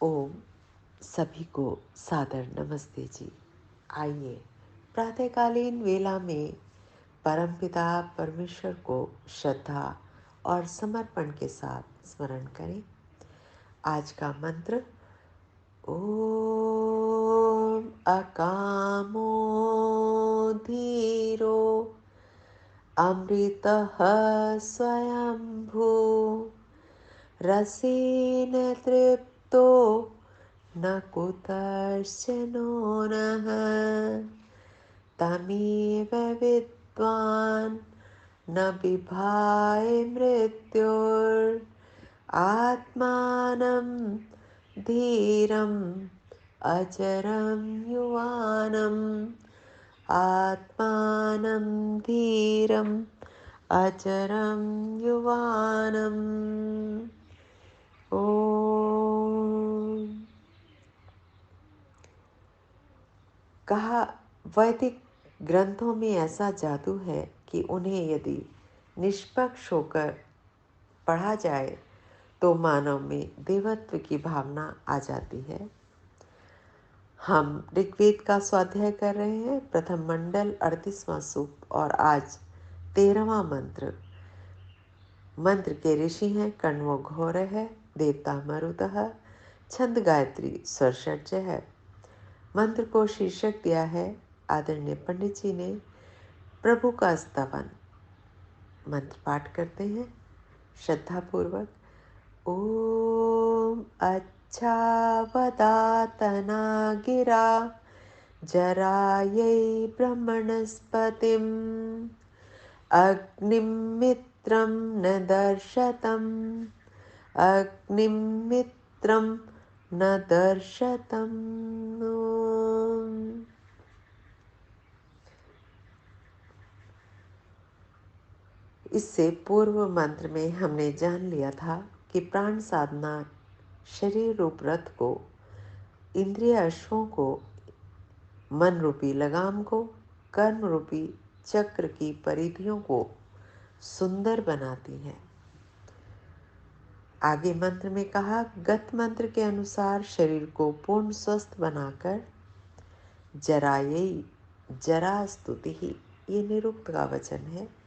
ओम सभी को सादर नमस्ते जी। आइए प्रातःकालीन वेला में परमपिता परमेश्वर को श्रद्धा और समर्पण के साथ स्मरण करें। आज का मंत्र ओम अकामो धीरो अमृतः स्वयंभू रसेन तृप्तो न कुतश्चनो नः तमेव विद्वान् न बिभाय मृत्युर्आत्मानं धीरम् अजरं युवानम् आत्मानं धीरम् अजरं युवानम्। ओम। कहा, वैदिक ग्रंथों में ऐसा जादू है कि उन्हें यदि निष्पक्ष होकर पढ़ा जाए तो मानव में देवत्व की भावना आ जाती है। हम ऋग्वेद का स्वाध्याय कर रहे हैं, प्रथम मंडल 38वां सूक्त और आज 13वां मंत्र। मंत्र के ऋषि हैं कण्वो घोर है, देवता मरुतः, छंद गायत्री, स्वर षड्ज है। मंत्र को शीर्षक दिया है आदरणीय पंडित जी ने, प्रभु का स्तवन। मंत्र पाठ करते हैं श्रद्धा पूर्वक। ओम अच्छा वदातना गिरा जरायै ब्रह्मणस्पतिम् अग्निं मित्रं न दर्शतम् अग्निं मित्रं न दर्शतम्। इससे पूर्व मंत्र में हमने जान लिया था कि प्राण साधना शरीर रूप रथ को, इंद्रिय अश्वों को, मन रूपी लगाम को, कर्म रूपी चक्र की परिधियों को सुंदर बनाती है। आगे मंत्र में कहा, गत मंत्र के अनुसार शरीर को पूर्ण स्वस्थ बनाकर जरायई, जरा स्तुति ही, ये निरुक्त का वचन है।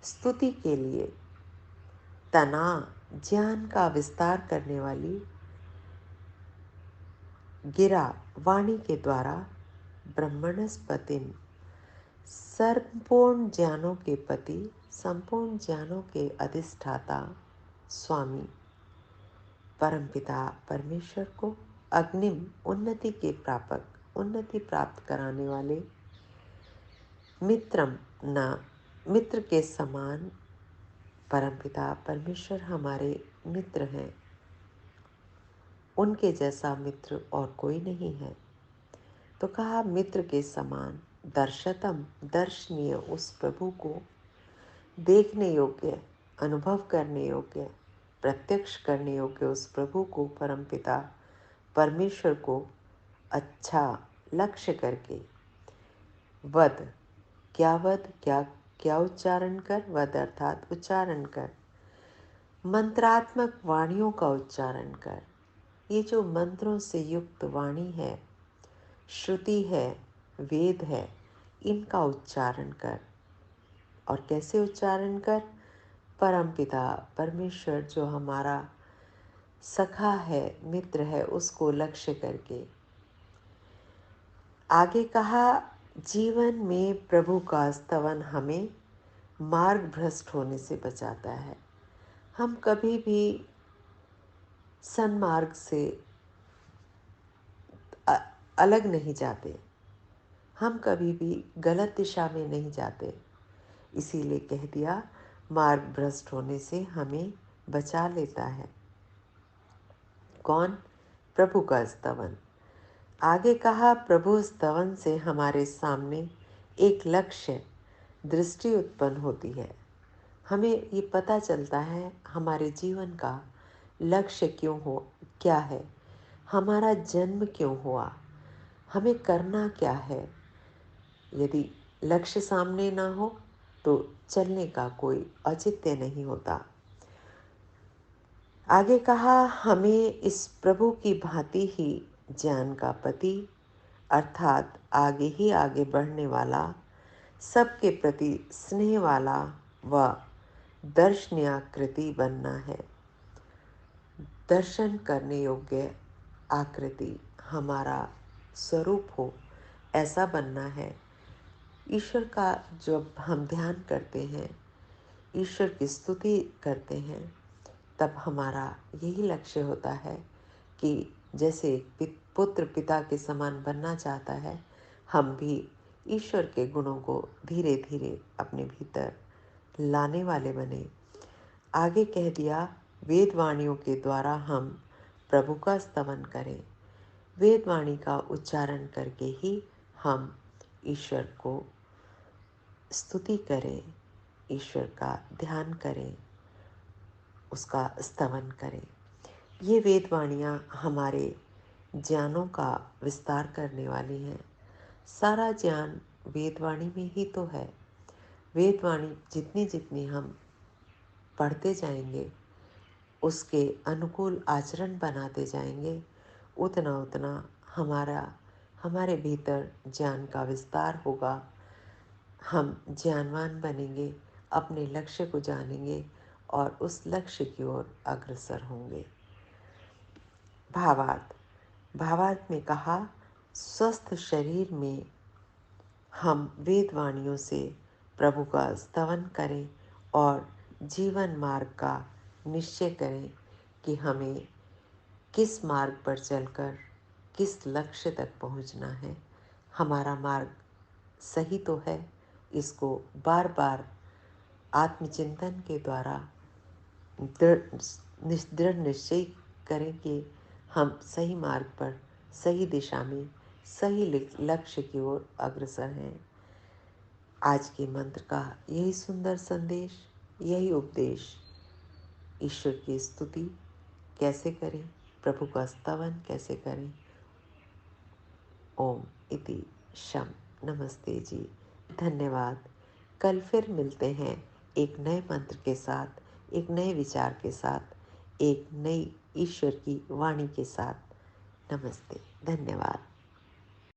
स्तुति के लिए तना, ज्ञान का विस्तार करने वाली गिरा, वाणी के द्वारा ब्रह्मणस्पतिम, संपूर्ण ज्ञानों के पति, संपूर्ण ज्ञानों के अधिष्ठाता स्वामी परमपिता परमेश्वर को, अग्निम, उन्नति के प्रापक, उन्नति प्राप्त कराने वाले, मित्रम, न मित्र के समान परमपिता परमेश्वर हमारे मित्र हैं, उनके जैसा मित्र और कोई नहीं है। तो कहा, मित्र के समान, दर्शतम, दर्शनीय, उस प्रभु को देखने योग्य, अनुभव करने योग्य, प्रत्यक्ष करने योग्य उस प्रभु को, परमपिता परमेश्वर को अच्छा लक्ष्य करके वद, क्या वद, क्या क्या उच्चारण कर, वद अर्थात उच्चारण कर, मंत्रात्मक वाणियों का उच्चारण कर। ये जो मंत्रों से युक्त वाणी है, श्रुति है, वेद है, इनका उच्चारण कर। और कैसे उच्चारण कर? परमपिता परमेश्वर जो हमारा सखा है, मित्र है, उसको लक्ष्य करके। आगे कहा, जीवन में प्रभु का स्तवन हमें मार्ग भ्रष्ट होने से बचाता है। हम कभी भी सन्मार्ग से अलग नहीं जाते, हम कभी भी गलत दिशा में नहीं जाते। इसीलिए कह दिया, मार्ग भ्रष्ट होने से हमें बचा लेता है। कौन? प्रभु का स्तवन। आगे कहा, प्रभु स्तवन से हमारे सामने एक लक्ष्य, दृष्टि उत्पन्न होती है। हमें ये पता चलता है हमारे जीवन का लक्ष्य क्यों हो, क्या है, हमारा जन्म क्यों हुआ, हमें करना क्या है। यदि लक्ष्य सामने ना हो तो चलने का कोई औचित्य नहीं होता। आगे कहा, हमें इस प्रभु की भांति ही ज्ञान का पति अर्थात आगे ही आगे बढ़ने वाला, सबके प्रति स्नेह वाला व दर्शनीयाकृति बनना है। दर्शन करने योग्य आकृति हमारा स्वरूप हो, ऐसा बनना है। ईश्वर का जब हम ध्यान करते हैं, ईश्वर की स्तुति करते हैं, तब हमारा यही लक्ष्य होता है कि जैसे पुत्र पिता के समान बनना चाहता है, हम भी ईश्वर के गुणों को धीरे धीरे अपने भीतर लाने वाले बने। आगे कह दिया, वेदवाणियों के द्वारा हम प्रभु का स्तवन करें। वेदवाणी का उच्चारण करके ही हम ईश्वर को स्तुति करें, ईश्वर का ध्यान करें, उसका स्तवन करें। ये वेदवाणियाँ हमारे ज्ञानों का विस्तार करने वाली हैं। सारा ज्ञान वेदवाणी में ही तो है। वेदवाणी जितनी जितनी हम पढ़ते जाएंगे, उसके अनुकूल आचरण बनाते जाएंगे, उतना उतना हमारे भीतर ज्ञान का विस्तार होगा। हम ज्ञानवान बनेंगे, अपने लक्ष्य को जानेंगे और उस लक्ष्य की ओर अग्रसर होंगे। भावार्थ में कहा, स्वस्थ शरीर में हम वेदवाणियों से प्रभु का स्तवन करें और जीवन मार्ग का निश्चय करें कि हमें किस मार्ग पर चलकर किस लक्ष्य तक पहुंचना है। हमारा मार्ग सही तो है, इसको बार बार आत्मचिंतन के द्वारा दृढ़ निश्चय करें कि हम सही मार्ग पर, सही दिशा में, सही लक्ष्य की ओर अग्रसर हैं। आज के मंत्र का यही सुंदर संदेश, यही उपदेश। ईश्वर की स्तुति कैसे करें, प्रभु का स्तवन कैसे करें। ओम इति शम। नमस्ते जी, धन्यवाद। कल फिर मिलते हैं एक नए मंत्र के साथ, एक नए विचार के साथ, एक नई ईश्वर की वाणी के साथ। नमस्ते, धन्यवाद।